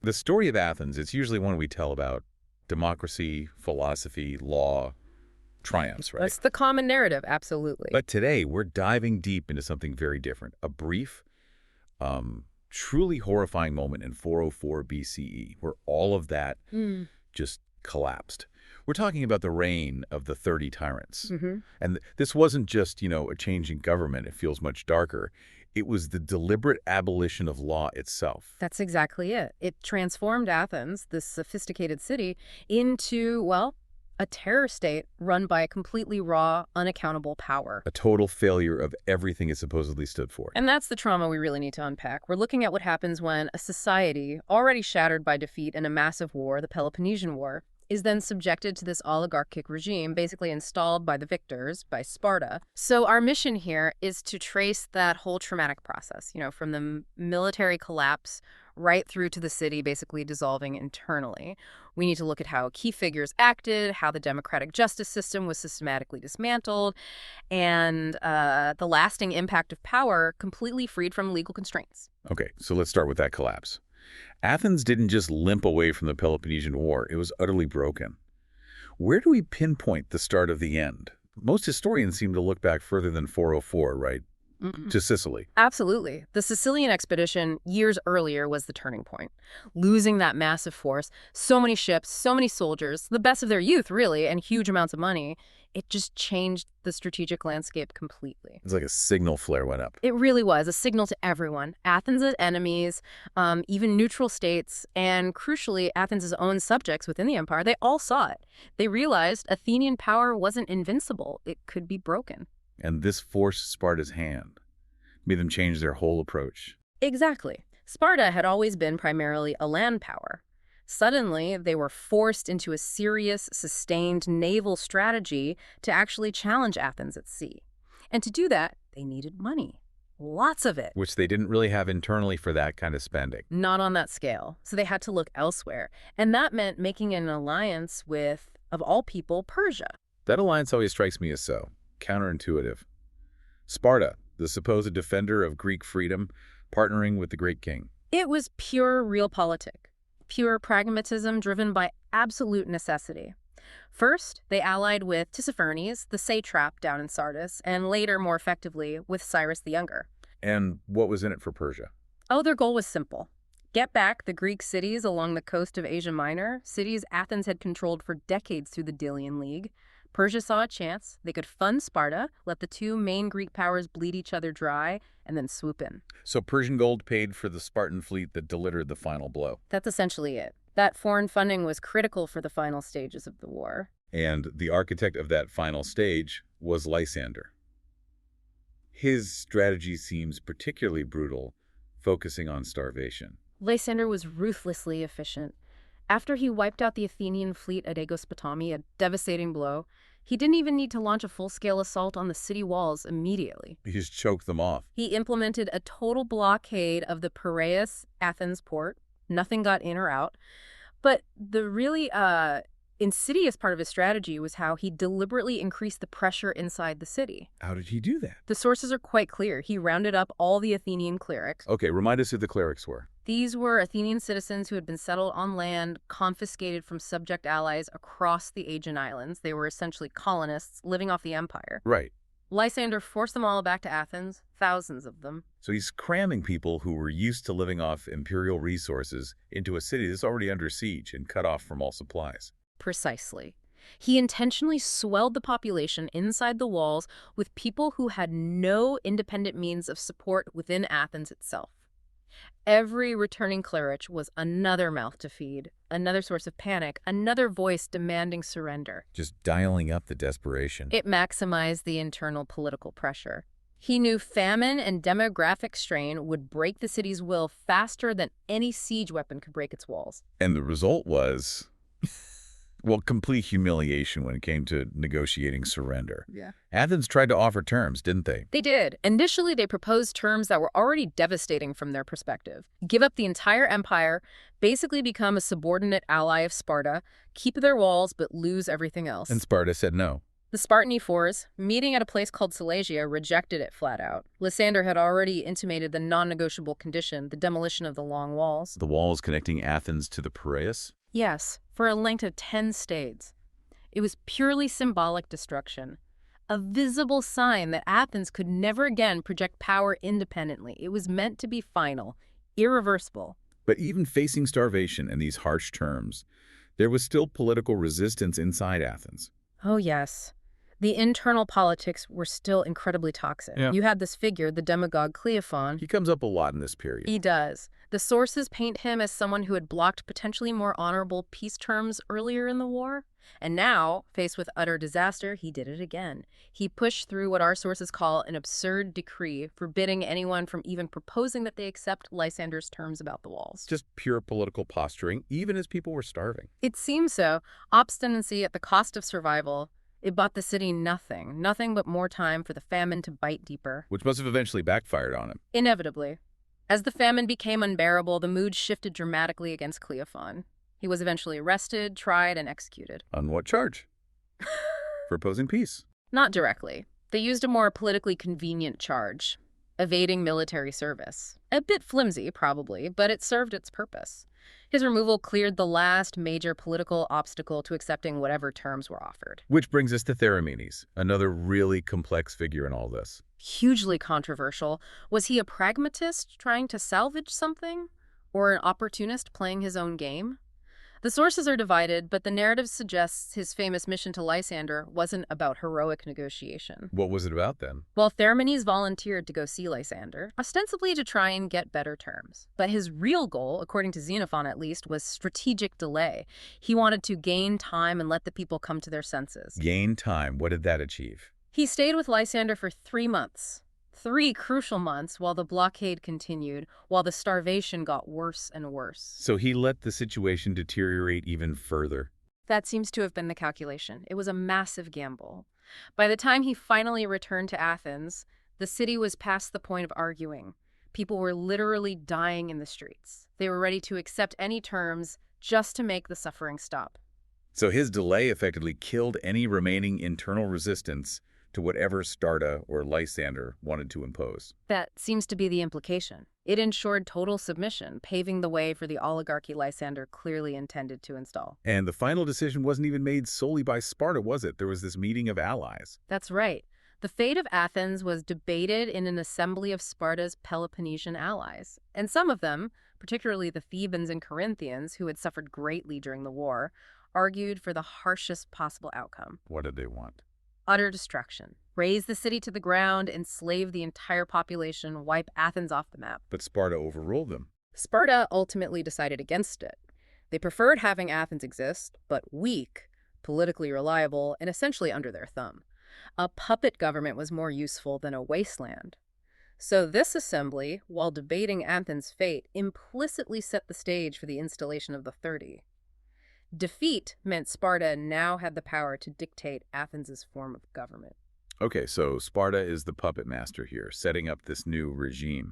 The story of Athens, it's usually one we tell about democracy, philosophy, law, triumphs, right? That's the common narrative, absolutely. But today, we're diving deep into something very different. A brief, truly horrifying moment in 404 BCE, where all of that just collapsed. We're talking about the reign of the 30 Tyrants. And this wasn't just, a change in government. It feels much darker. It was the deliberate abolition of law itself. That's exactly it. It transformed Athens, this sophisticated city, into, well, a terror state run by a completely raw, unaccountable power. A total failure of everything it supposedly stood for. And that's the trauma we really need to unpack. We're looking at what happens when a society, already shattered by defeat in a massive war, the Peloponnesian War, is then subjected to this oligarchic regime, basically installed by the victors, by Sparta. So our mission here is to trace that whole traumatic process, from the military collapse right through to the city basically dissolving internally. We need to look at how key figures acted, how the democratic justice system was systematically dismantled, and the lasting impact of power completely freed from legal constraints. Okay, so let's start with that collapse. Athens didn't just limp away from the Peloponnesian War. It was utterly broken. Where do we pinpoint the start of the end? Most historians seem to look back further than 404, right? To Sicily. Absolutely. The Sicilian expedition years earlier was the turning point. Losing that massive force, so many ships, so many soldiers, the best of their youth, really, and huge amounts of money, it just changed the strategic landscape completely. It's like a signal flare went up. It really was a signal to everyone. Athens' enemies, even neutral states, and crucially, Athens' own subjects within the empire, they all saw it. They realized Athenian power wasn't invincible. It could be broken. And this forced Sparta's hand, made them change their whole approach. Exactly. Sparta had always been primarily a land power. Suddenly, they were forced into a serious, sustained naval strategy to actually challenge Athens at sea. And to do that, they needed money. Lots of it. Which they didn't really have internally for that kind of spending. Not on that scale. So they had to look elsewhere. And that meant making an alliance with, of all people, Persia. That alliance always strikes me as so counterintuitive. Sparta, the supposed defender of Greek freedom, partnering with the great king. It was pure realpolitik, pure pragmatism driven by absolute necessity. First, they allied with Tissaphernes, the satrap down in Sardis, and later, more effectively, with Cyrus the Younger. And what was in it for Persia? Oh, their goal was simple. Get back the Greek cities along the coast of Asia Minor, cities Athens had controlled for decades through the Delian League. Persia saw a chance. They could fund Sparta, let the two main Greek powers bleed each other dry, and then swoop in. So Persian gold paid for the Spartan fleet that delivered the final blow. That's essentially it. That foreign funding was critical for the final stages of the war. And the architect of that final stage was Lysander. His strategy seems particularly brutal, focusing on starvation. Lysander was ruthlessly efficient. After he wiped out the Athenian fleet at Aegospotami, a devastating blow, he didn't even need to launch a full-scale assault on the city walls immediately. He just choked them off. He implemented a total blockade of the Piraeus Athens port. Nothing got in or out. But the really insidious part of his strategy was how he deliberately increased the pressure inside the city. How did he do that? The sources are quite clear. He rounded up all the Athenian clerics. Okay, remind us who the clerics were. These were Athenian citizens who had been settled on land, confiscated from subject allies across the Aegean Islands. They were essentially colonists living off the empire. Right. Lysander forced them all back to Athens, thousands of them. So he's cramming people who were used to living off imperial resources into a city that's already under siege and cut off from all supplies. Precisely. He intentionally swelled the population inside the walls with people who had no independent means of support within Athens itself. Every returning cleric was another mouth to feed, another source of panic, another voice demanding surrender. Just dialing up the desperation. It maximized the internal political pressure. He knew famine and demographic strain would break the city's will faster than any siege weapon could break its walls. And the result was, well, complete humiliation when it came to negotiating surrender. Yeah. Athens tried to offer terms, didn't they? They did. Initially, they proposed terms that were already devastating from their perspective. Give up the entire empire, basically become a subordinate ally of Sparta, keep their walls, but lose everything else. And Sparta said no. The Spartan ephors, meeting at a place called Silesia, rejected it flat out. Lysander had already intimated the non-negotiable condition, the demolition of the long walls. The walls connecting Athens to the Piraeus? Yes, for a length of 10 stades. It was purely symbolic destruction, a visible sign that Athens could never again project power independently. It was meant to be final, irreversible. But even facing starvation and these harsh terms, there was still political resistance inside Athens. Oh, yes. The internal politics were still incredibly toxic. Yeah. You had this figure, the demagogue Cleophon. He comes up a lot in this period. He does. The sources paint him as someone who had blocked potentially more honorable peace terms earlier in the war. And now, faced with utter disaster, he did it again. He pushed through what our sources call an absurd decree, forbidding anyone from even proposing that they accept Lysander's terms about the walls. Just pure political posturing, even as people were starving. It seems so. Obstinacy at the cost of survival. It bought the city nothing but more time for the famine to bite deeper. Which must have eventually backfired on him. Inevitably. As the famine became unbearable, the mood shifted dramatically against Cleophon. He was eventually arrested, tried, and executed. On what charge? For opposing peace. Not directly. They used a more politically convenient charge, evading military service. A bit flimsy, probably, but it served its purpose. His removal cleared the last major political obstacle to accepting whatever terms were offered. Which brings us to Theramenes, another really complex figure in all this. Hugely controversial. Was he a pragmatist trying to salvage something? Or an opportunist playing his own game? The sources are divided, but the narrative suggests his famous mission to Lysander wasn't about heroic negotiation. What was it about then? Well, Theramenes volunteered to go see Lysander, ostensibly to try and get better terms. But his real goal, according to Xenophon at least, was strategic delay. He wanted to gain time and let the people come to their senses. Gain time. What did that achieve? He stayed with Lysander for 3 months. 3 crucial months while the blockade continued, while the starvation got worse and worse. So he let the situation deteriorate even further. That seems to have been the calculation. It was a massive gamble. By the time he finally returned to Athens, the city was past the point of arguing. People were literally dying in the streets. They were ready to accept any terms just to make the suffering stop. So his delay effectively killed any remaining internal resistance to whatever Sparta or Lysander wanted to impose. That seems to be the implication. It ensured total submission, paving the way for the oligarchy Lysander clearly intended to install. And the final decision wasn't even made solely by Sparta, was it? There was this meeting of allies. That's right. The fate of Athens was debated in an assembly of Sparta's Peloponnesian allies. And some of them, particularly the Thebans and Corinthians, who had suffered greatly during the war, argued for the harshest possible outcome. What did they want? Utter destruction. Raze the city to the ground, enslave the entire population, wipe Athens off the map. But Sparta overruled them. Sparta ultimately decided against it. They preferred having Athens exist, but weak, politically reliable, and essentially under their thumb. A puppet government was more useful than a wasteland. So this assembly, while debating Athens' fate, implicitly set the stage for the installation of the 30. Defeat meant Sparta now had the power to dictate Athens' form of government. Okay, so Sparta is the puppet master here, setting up this new regime.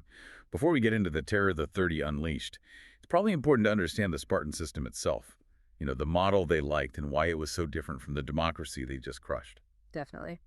Before we get into the terror the 30 unleashed, it's probably important to understand the Spartan system itself. You know, the model they liked and why it was so different from the democracy they just crushed. Definitely.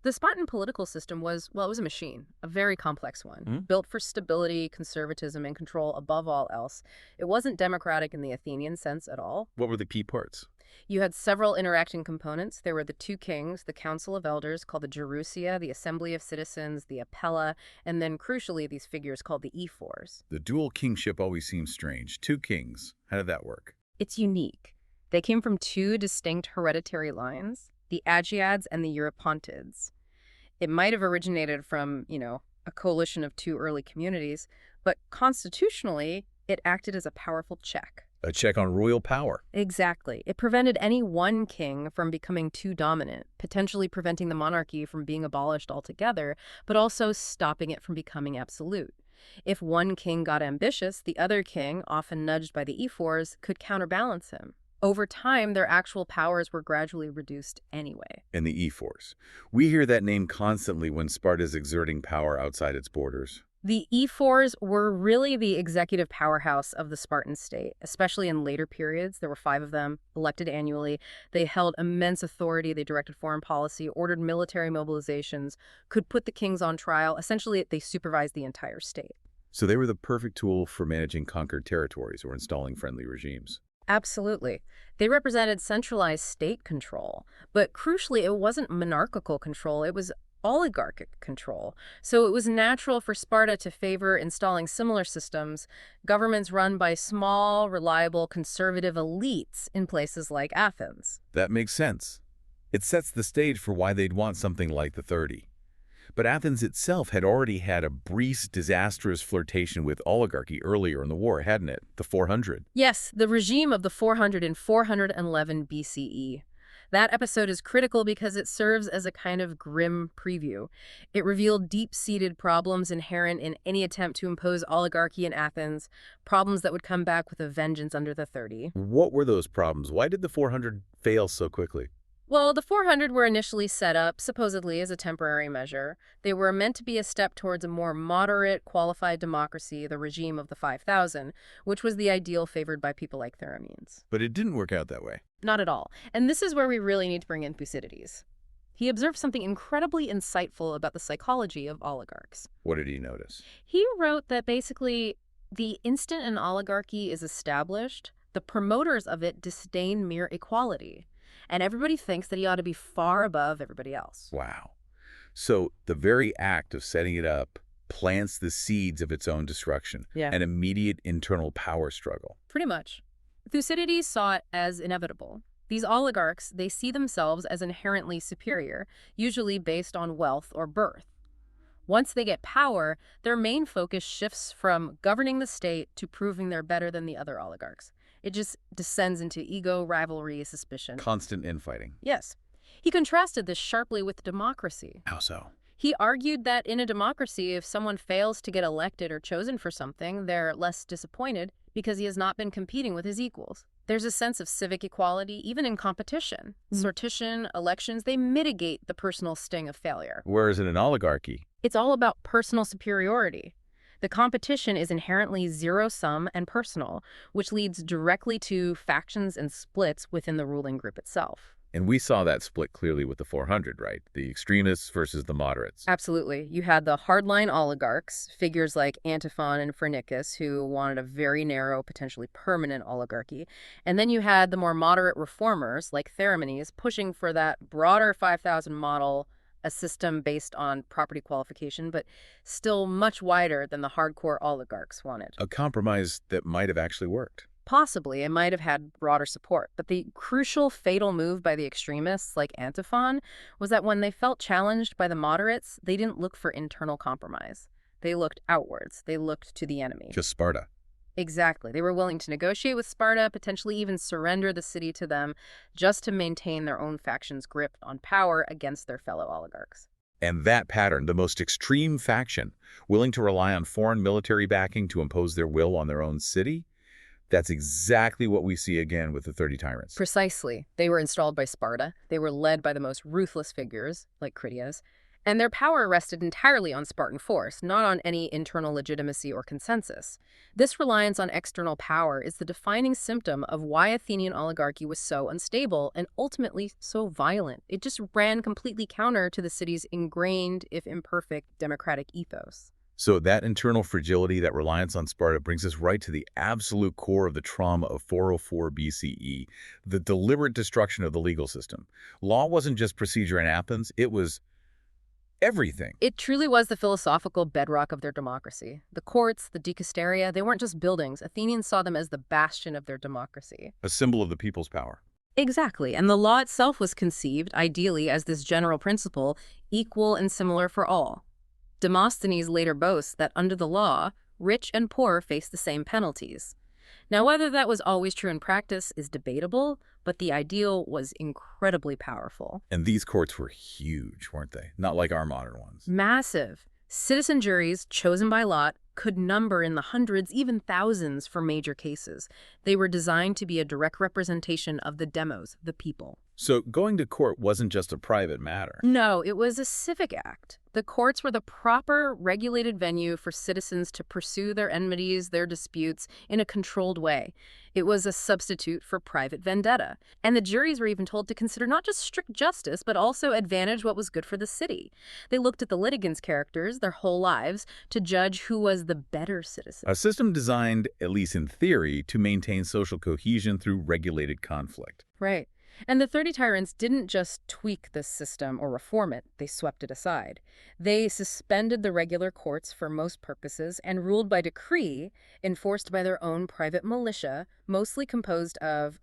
The Spartan political system was, well, it was a machine, a very complex one, built for stability, conservatism, and control above all else. It wasn't democratic in the Athenian sense at all. What were the key parts? You had several interacting components. There were the 2 kings, the council of elders called the Gerousia, the assembly of citizens, the Apella, and then crucially these figures called the ephors. The dual kingship always seems strange. 2 kings. How did that work? It's unique. They came from 2 distinct hereditary lines, the Agiads and the Eurypontids. It might have originated from, a coalition of 2 early communities, but constitutionally, it acted as a powerful check. A check on royal power. Exactly. It prevented any one king from becoming too dominant, potentially preventing the monarchy from being abolished altogether, but also stopping it from becoming absolute. If one king got ambitious, the other king, often nudged by the ephors, could counterbalance him. Over time, their actual powers were gradually reduced anyway. And the ephors. We hear that name constantly when Sparta is exerting power outside its borders. The ephors were really the executive powerhouse of the Spartan state, especially in later periods. There were 5 of them, elected annually. They held immense authority. They directed foreign policy, ordered military mobilizations, could put the kings on trial. Essentially, they supervised the entire state. So they were the perfect tool for managing conquered territories or installing friendly regimes. Absolutely. They represented centralized state control, but crucially, it wasn't monarchical control. It was oligarchic control. So it was natural for Sparta to favor installing similar systems, governments run by small, reliable, conservative elites in places like Athens. That makes sense. It sets the stage for why they'd want something like the 30. But Athens itself had already had a brief, disastrous flirtation with oligarchy earlier in the war, hadn't it? The 400. Yes, the regime of the 400 and 411 BCE. That episode is critical because it serves as a kind of grim preview. It revealed deep-seated problems inherent in any attempt to impose oligarchy in Athens, problems that would come back with a vengeance under the 30. What were those problems? Why did the 400 fail so quickly? Well, the 400 were initially set up, supposedly, as a temporary measure. They were meant to be a step towards a more moderate, qualified democracy, the regime of the 5,000, which was the ideal favored by people like Theramenes. But it didn't work out that way. Not at all. And this is where we really need to bring in Thucydides. He observed something incredibly insightful about the psychology of oligarchs. What did he notice? He wrote that basically, the instant an oligarchy is established, the promoters of it disdain mere equality. And everybody thinks that he ought to be far above everybody else. Wow. So the very act of setting it up plants the seeds of its own destruction, an immediate internal power struggle. Pretty much. Thucydides saw it as inevitable. These oligarchs, they see themselves as inherently superior, usually based on wealth or birth. Once they get power, their main focus shifts from governing the state to proving they're better than the other oligarchs. It just descends into ego, rivalry, suspicion. Constant infighting. Yes. He contrasted this sharply with democracy. How so? He argued that in a democracy, if someone fails to get elected or chosen for something, they're less disappointed because he has not been competing with his equals. There's a sense of civic equality, even in competition. Sortition, elections, they mitigate the personal sting of failure. Whereas in an oligarchy, it's all about personal superiority. The competition is inherently zero-sum and personal, which leads directly to factions and splits within the ruling group itself. and we saw that split clearly with the 400, right? The extremists versus the moderates. Absolutely. You had the hardline oligarchs, figures like Antiphon and Phrynichus, who wanted a very narrow, potentially permanent oligarchy. And then you had the more moderate reformers, like Theramenes, pushing for that broader 5,000 model, a system based on property qualification, but still much wider than the hardcore oligarchs wanted. A compromise that might have actually worked. Possibly, it might have had broader support, but the crucial fatal move by the extremists, like Antiphon, was that when they felt challenged by the moderates, they didn't look for internal compromise. They looked outwards. They looked to the enemy. Just Sparta. Exactly. They were willing to negotiate with Sparta, potentially even surrender the city to them, just to maintain their own faction's grip on power against their fellow oligarchs. And that pattern, the most extreme faction, willing to rely on foreign military backing to impose their will on their own city, that's exactly what we see again with the 30 Tyrants. Precisely. They were installed by Sparta. They were led by the most ruthless figures, like Critias, and their power rested entirely on Spartan force, not on any internal legitimacy or consensus. This reliance on external power is the defining symptom of why Athenian oligarchy was so unstable and ultimately so violent. It just ran completely counter to the city's ingrained, if imperfect, democratic ethos. So that internal fragility, that reliance on Sparta, brings us right to the absolute core of the trauma of 404 BCE, the deliberate destruction of the legal system. Law wasn't just procedure in Athens, it was everything. It truly was the philosophical bedrock of their democracy. The courts, the dicasteria, they weren't just buildings. Athenians saw them as the bastion of their democracy. A symbol of the people's power. Exactly, and the law itself was conceived, ideally, as this general principle, equal and similar for all. Demosthenes later boasts that under the law, rich and poor face the same penalties. Now, whether that was always true in practice is debatable, but the ideal was incredibly powerful. And these courts were huge, weren't they? Not like our modern ones. Massive. Citizen juries, chosen by lot, could number in the hundreds, even thousands for major cases. They were designed to be a direct representation of the demos, the people. So going to court wasn't just a private matter. No, it was a civic act. The courts were the proper, regulated venue for citizens to pursue their enmities, their disputes, in a controlled way. It was a substitute for private vendetta. And the juries were even told to consider not just strict justice, but also advantage what was good for the city. They looked at the litigants' characters, their whole lives, to judge who was the better citizen. A system designed, at least in theory, to maintain social cohesion through regulated conflict. Right. And the 30 Tyrants didn't just tweak this system or reform it, they swept it aside. They suspended the regular courts for most purposes and ruled by decree, enforced by their own private militia, mostly composed of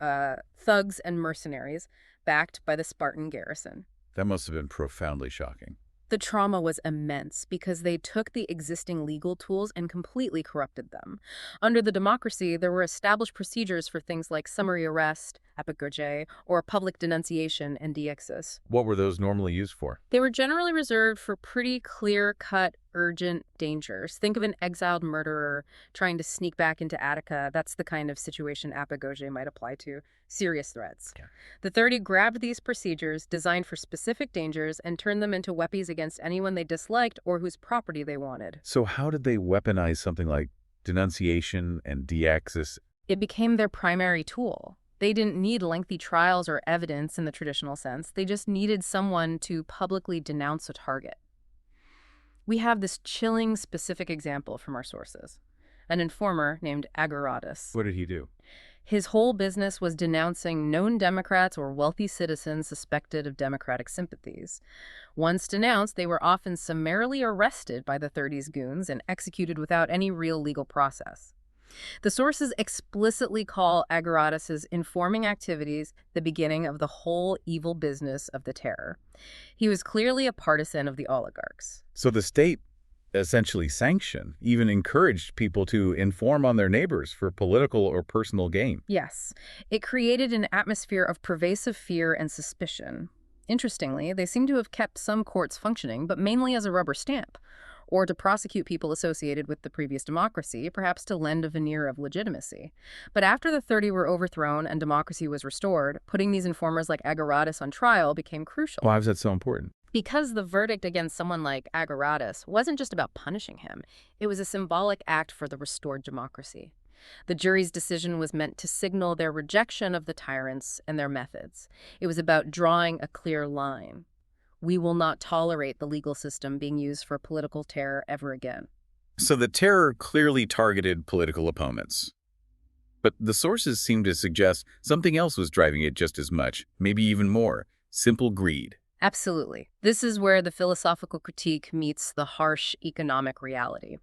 thugs and mercenaries, backed by the Spartan garrison. That must have been profoundly shocking. The trauma was immense because they took the existing legal tools and completely corrupted them. Under the democracy, there were established procedures for things like summary arrest, apogoge, or public denunciation and deixis. What were those normally used for? They were generally reserved for pretty clear-cut, urgent dangers. Think of an exiled murderer trying to sneak back into Attica. That's the kind of situation apogoge might apply to. Serious threats. Yeah. The 30 grabbed these procedures, designed for specific dangers, and turned them into weapons against anyone they disliked or whose property they wanted. So how did they weaponize something like denunciation and deixis? It became their primary tool. They didn't need lengthy trials or evidence in the traditional sense. They just needed someone to publicly denounce a target. We have this chilling specific example from our sources. An informer named Agoratus. What did he do? His whole business was denouncing known Democrats or wealthy citizens suspected of Democratic sympathies. Once denounced, they were often summarily arrested by the 30's goons and executed without any real legal process. The sources explicitly call Agoratus's informing activities the beginning of the whole evil business of the terror. He was clearly a partisan of the oligarchs. So the state essentially sanctioned, even encouraged people to inform on their neighbors for political or personal gain. Yes, it created an atmosphere of pervasive fear and suspicion. Interestingly, they seem to have kept some courts functioning, but mainly as a rubber stamp, or to prosecute people associated with the previous democracy, perhaps to lend a veneer of legitimacy. But after the 30 were overthrown and democracy was restored, putting these informers like Agoratus on trial became crucial. Why was that so important? Because the verdict against someone like Agoratus wasn't just about punishing him, it was a symbolic act for the restored democracy. The jury's decision was meant to signal their rejection of the tyrants and their methods. It was about drawing a clear line. We will not tolerate the legal system being used for political terror ever again. So the terror clearly targeted political opponents. But the sources seem to suggest something else was driving it just as much, maybe even more: simple greed. Absolutely. This is where the philosophical critique meets the harsh economic reality.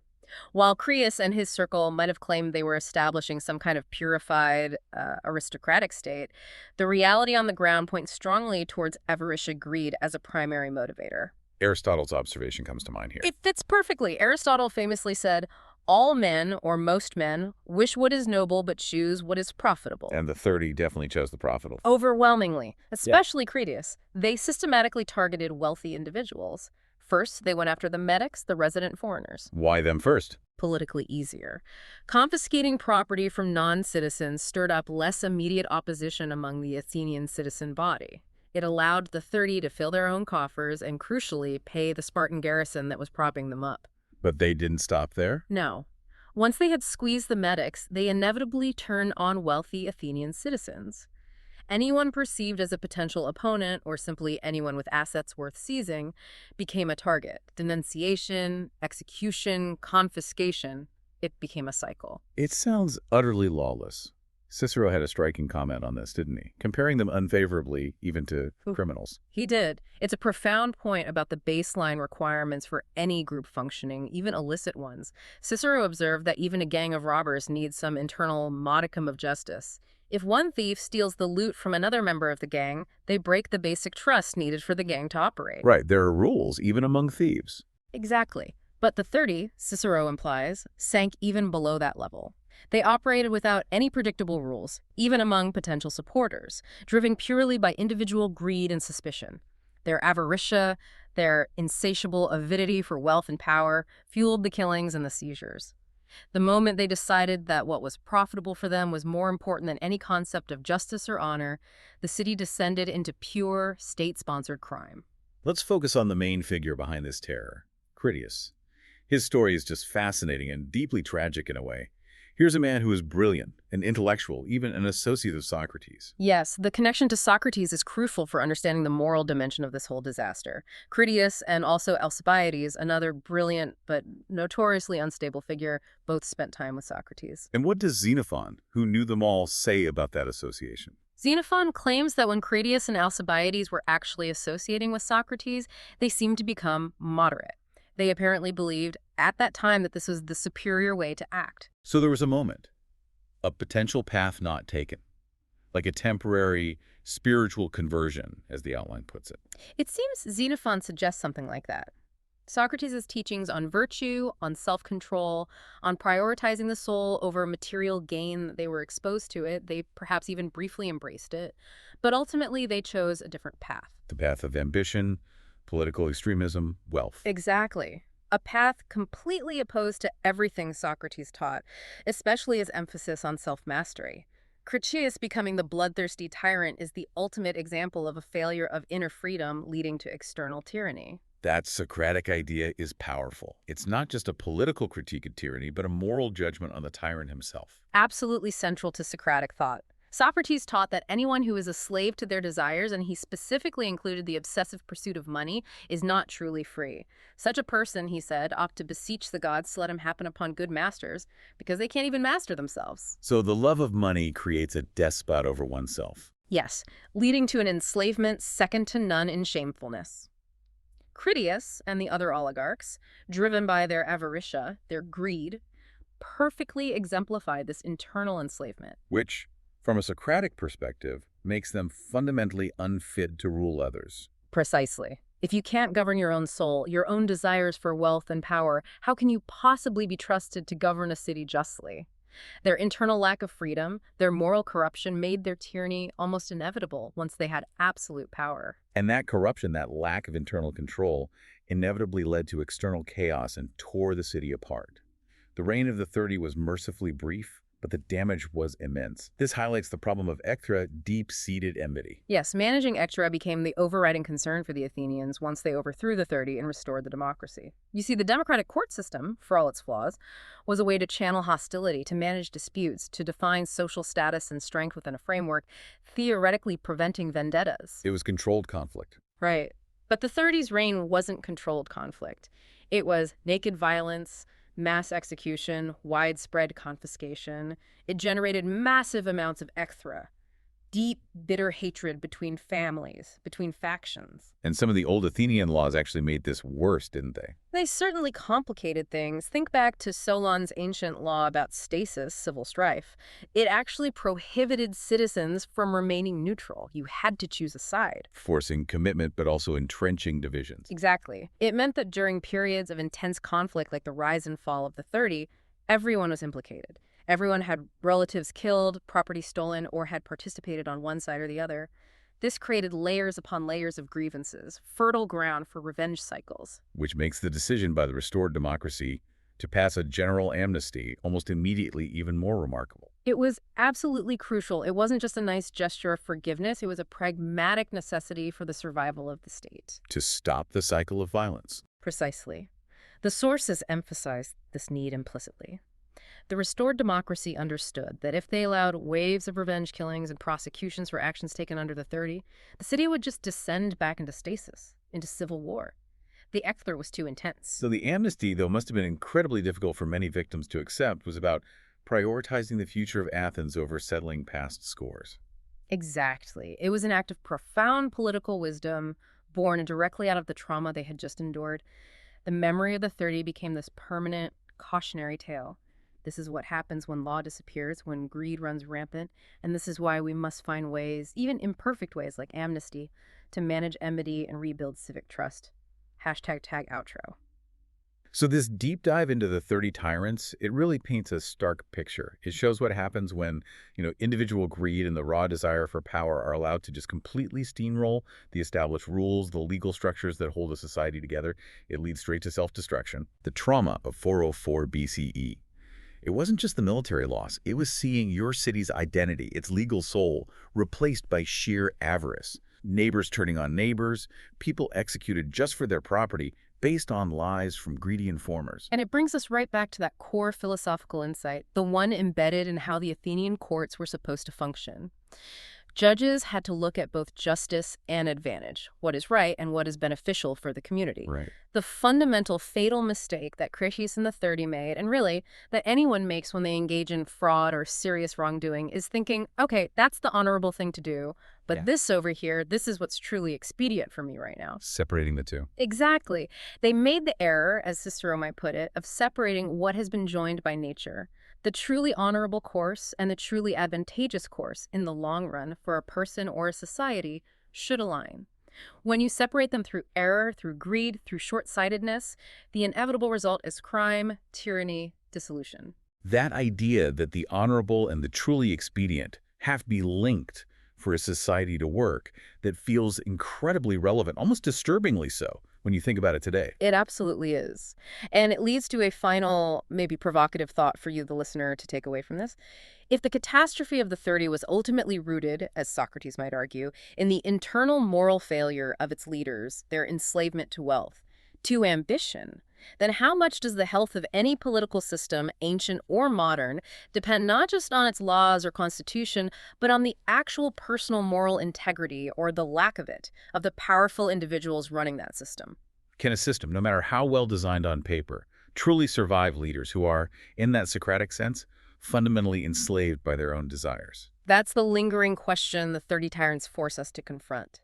While Critias and his circle might have claimed they were establishing some kind of purified, aristocratic state, the reality on the ground points strongly towards avaricious greed as a primary motivator. Aristotle's observation comes to mind here. It fits perfectly. Aristotle famously said, "All men, or most men, wish what is noble but choose what is profitable." And the 30 definitely chose the profitable. Overwhelmingly, especially Critias, they systematically targeted wealthy individuals. First, they went after the medics, the resident foreigners. Why them first? Politically easier. Confiscating property from non-citizens stirred up less immediate opposition among the Athenian citizen body. It allowed the 30 to fill their own coffers and, crucially, pay the Spartan garrison that was propping them up. But they didn't stop there? No. Once they had squeezed the medics, they inevitably turned on wealthy Athenian citizens. Anyone perceived as a potential opponent, or simply anyone with assets worth seizing, became a target. Denunciation, execution, confiscation, it became a cycle. It sounds utterly lawless. Cicero had a striking comment on this, didn't he? Comparing them unfavorably even to criminals. He did. It's a profound point about the baseline requirements for any group functioning, even illicit ones. Cicero observed that even a gang of robbers needs some internal modicum of justice. If one thief steals the loot from another member of the gang, they break the basic trust needed for the gang to operate. Right, there are rules, even among thieves. Exactly. But the 30, Cicero implies, sank even below that level. They operated without any predictable rules, even among potential supporters, driven purely by individual greed and suspicion. Their avaritia, their insatiable avidity for wealth and power, fueled the killings and the seizures. The moment they decided that what was profitable for them was more important than any concept of justice or honor, the city descended into pure state-sponsored crime. Let's focus on the main figure behind this terror, Critias. His story is just fascinating and deeply tragic in a way. Here's a man who is brilliant, an intellectual, even an associate of Socrates. Yes, the connection to Socrates is crucial for understanding the moral dimension of this whole disaster. Critias and also Alcibiades, another brilliant but notoriously unstable figure, both spent time with Socrates. And what does Xenophon, who knew them all, say about that association? Xenophon claims that when Critias and Alcibiades were actually associating with Socrates, they seemed to become moderate. They apparently believed at that time that this was the superior way to act. So there was a moment, a potential path not taken, like a temporary spiritual conversion, as the outline puts it. It seems Xenophon suggests something like that. Socrates' teachings on virtue, on self-control, on prioritizing the soul over material gain, they were exposed to it. They perhaps even briefly embraced it. But ultimately, they chose a different path. The path of ambition, political extremism, wealth. Exactly. A path completely opposed to everything Socrates taught, especially his emphasis on self-mastery. Critias becoming the bloodthirsty tyrant is the ultimate example of a failure of inner freedom leading to external tyranny. That Socratic idea is powerful. It's not just a political critique of tyranny, but a moral judgment on the tyrant himself. Absolutely central to Socratic thought. Socrates taught that anyone who is a slave to their desires, and he specifically included the obsessive pursuit of money, is not truly free. Such a person, he said, ought to beseech the gods to let him happen upon good masters, because they can't even master themselves. So the love of money creates a despot over oneself. Yes, leading to an enslavement second to none in shamefulness. Critias and the other oligarchs, driven by their avaritia, their greed, perfectly exemplified this internal enslavement. Which, from a Socratic perspective, makes them fundamentally unfit to rule others. Precisely. If you can't govern your own soul, your own desires for wealth and power, how can you possibly be trusted to govern a city justly? Their internal lack of freedom, their moral corruption made their tyranny almost inevitable once they had absolute power. And that corruption, that lack of internal control, inevitably led to external chaos and tore the city apart. The reign of the 30 was mercifully brief, but the damage was immense. This highlights the problem of deep-seated enmity. Yes, managing ectra became the overriding concern for the Athenians once they overthrew the 30 and restored the democracy. You see, the democratic court system, for all its flaws, was a way to channel hostility, to manage disputes, to define social status and strength within a framework, theoretically preventing vendettas. It was controlled conflict. Right. But the 30s' reign wasn't controlled conflict. It was naked violence, mass execution, widespread confiscation. It generated massive amounts of ecthra, deep, bitter hatred between families, between factions. And some of the old Athenian laws actually made this worse, didn't they? They certainly complicated things. Think back to Solon's ancient law about stasis, civil strife. It actually prohibited citizens from remaining neutral. You had to choose a side. Forcing commitment, but also entrenching divisions. Exactly. It meant that during periods of intense conflict like the rise and fall of the 30, everyone was implicated. Everyone had relatives killed, property stolen, or had participated on one side or the other. This created layers upon layers of grievances, fertile ground for revenge cycles. Which makes the decision by the restored democracy to pass a general amnesty almost immediately even more remarkable. It was absolutely crucial. It wasn't just a nice gesture of forgiveness. It was a pragmatic necessity for the survival of the state. To stop the cycle of violence. Precisely. The sources emphasized this need implicitly. The restored democracy understood that if they allowed waves of revenge killings and prosecutions for actions taken under the 30, the city would just descend back into stasis, into civil war. The ecthra was too intense. So the amnesty, though must have been incredibly difficult for many victims to accept, was about prioritizing the future of Athens over settling past scores. Exactly. It was an act of profound political wisdom, born directly out of the trauma they had just endured. The memory of the 30 became this permanent, cautionary tale. This is what happens when law disappears, when greed runs rampant, and this is why we must find ways, even imperfect ways like amnesty, to manage enmity and rebuild civic trust. #outro. So this deep dive into the 30 tyrants, it really paints a stark picture. It shows what happens when, individual greed and the raw desire for power are allowed to just completely steamroll the established rules, the legal structures that hold a society together. It leads straight to self-destruction. The trauma of 404 BCE. It wasn't just the military loss. It was seeing your city's identity, its legal soul, replaced by sheer avarice. Neighbors turning on neighbors, people executed just for their property, based on lies from greedy informers. And it brings us right back to that core philosophical insight, the one embedded in how the Athenian courts were supposed to function. Judges had to look at both justice and advantage, what is right and what is beneficial for the community. Right. The fundamental fatal mistake that Critias and the 30 made, and really that anyone makes when they engage in fraud or serious wrongdoing, is thinking, okay, that's the honorable thing to do, but Yeah. this over here, this is what's truly expedient for me right now. Separating the two. Exactly. They made the error, as Cicero might put it, of separating what has been joined by nature, the truly honorable course and the truly advantageous course in the long run for a person or a society should align. When you separate them through error, through greed, through short-sightedness, the inevitable result is crime, tyranny, dissolution. That idea that the honorable and the truly expedient have to be linked for a society to work, that feels incredibly relevant, almost disturbingly so, when you think about it today. It absolutely is. And it leads to a final, maybe provocative thought for you, the listener, to take away from this. If the catastrophe of the 30 was ultimately rooted, as Socrates might argue, in the internal moral failure of its leaders, their enslavement to wealth, to ambition, then how much does the health of any political system, ancient or modern, depend not just on its laws or constitution, but on the actual personal moral integrity, or the lack of it, of the powerful individuals running that system? Can a system, no matter how well designed on paper, truly survive leaders who are, in that Socratic sense, fundamentally enslaved by their own desires? That's the lingering question the 30 Tyrants force us to confront.